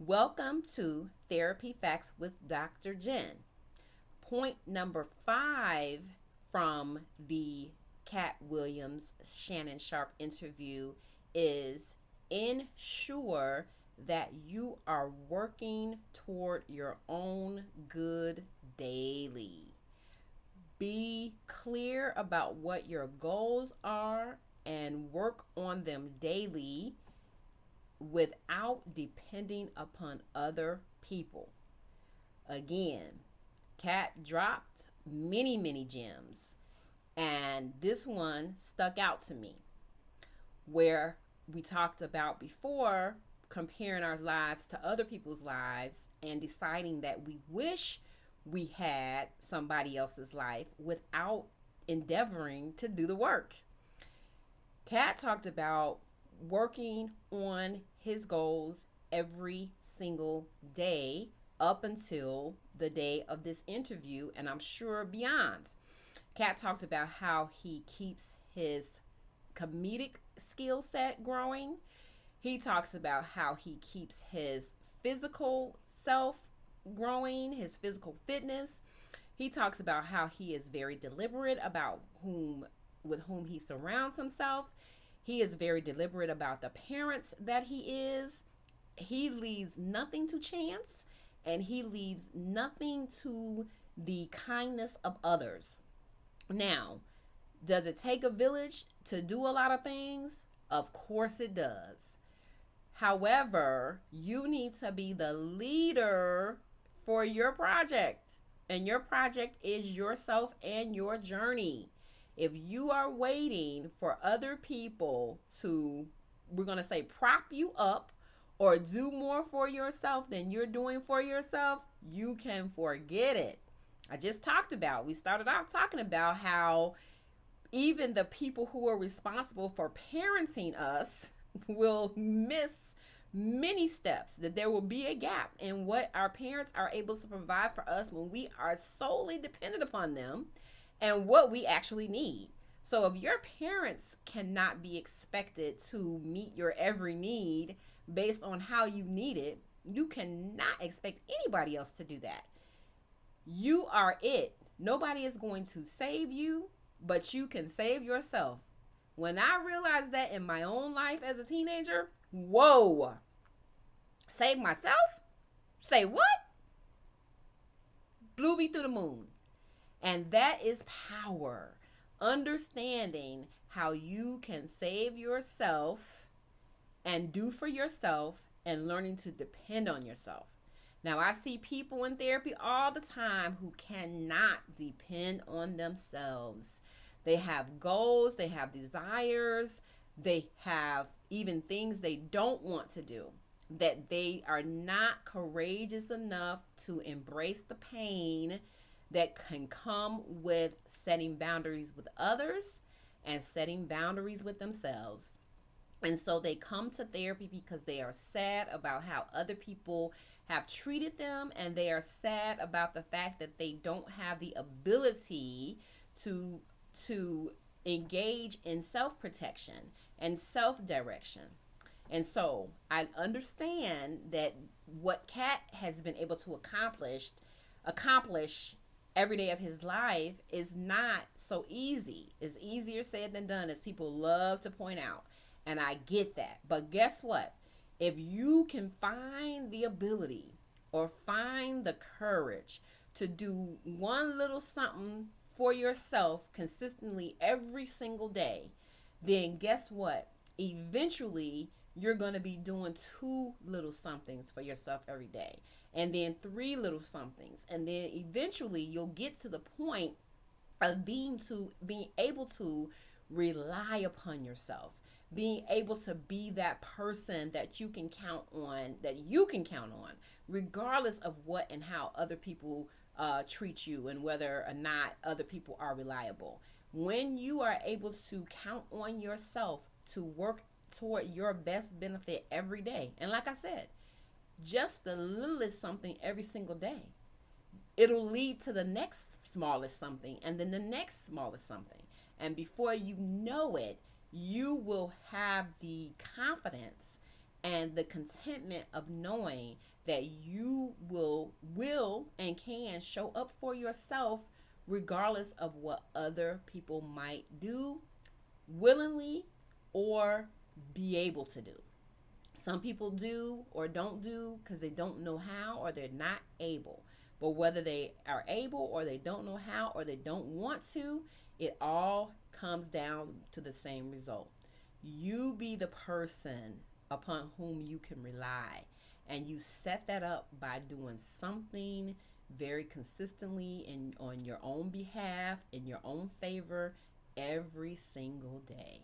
Welcome to Therapy Facts with Dr. Jenn. Point number 5 from the Katt Williams Shannon Sharp interview is ensure that you are working toward your own good daily. Be clear about what your goals are and work on them daily without depending upon other people. Again, Katt dropped many gems, and this one stuck out to me where we talked about before comparing our lives to other people's lives and deciding that we wish we had somebody else's life without endeavoring to do the work. Katt talked about working on his goals every single day up until the day of this interview, and I'm sure beyond. Katt talked about how he keeps his comedic skill set growing. He talks about how he keeps his physical self growing, his physical fitness. He talks about how he is very deliberate about whom he surrounds himself. He is very deliberate about the parents that he is. He leaves nothing to chance, and he leaves nothing to the kindness of others. Now, does it take a village to do a lot of things? Of course it does. However, you need to be the leader for your project. And your project is yourself and your journey. If you are waiting for other people to, we're going to say, prop you up or do more for yourself than you're doing for yourself, you can forget it. We started off talking about how even the people who are responsible for parenting us will miss many steps, that there will be a gap in what our parents are able to provide for us when we are solely dependent upon them and what we actually need. So if your parents cannot be expected to meet your every need based on how you need it, you cannot expect anybody else to do that. You are it. Nobody is going to save you, but you can save yourself. When I realized that in my own life as a teenager, whoa, save myself? Say what? Blew me through the moon. And that is power. Understanding how you can save yourself and do for yourself and learning to depend on yourself. Now, I see people in therapy all the time who cannot depend on themselves. They have goals, they have desires, they have even things they don't want to do, that they are not courageous enough to embrace the pain that can come with setting boundaries with others and setting boundaries with themselves. And so they come to therapy because they are sad about how other people have treated them, and they are sad about the fact that they don't have the ability to engage in self-protection and self-direction. And so I understand that what Katt has been able to accomplish every day of his life is not so easy. It's easier said than done, as people love to point out. And I get that. But guess what? If you can find the ability or find the courage to do one little something for yourself consistently every single day, then guess what? Eventually, you're going to be doing two little somethings for yourself every day, and then three little somethings. And then eventually, you'll get to the point of being able to rely upon yourself, being able to be that person that you can count on, regardless of what and how other people treat you and whether or not other people are reliable. When you are able to count on yourself to work toward your best benefit every day, and like I said, just the littlest something every single day, it'll lead to the next smallest something and then the next smallest something. And before you know it, you will have the confidence and the contentment of knowing that you will and can show up for yourself regardless of what other people might do willingly or be able to do. Some people do or don't do because they don't know how or they're not able. But whether they are able or they don't know how or they don't want to, it all comes down to the same result. You be the person upon whom you can rely. And you set that up by doing something very consistently and on your own behalf, in your own favor, every single day.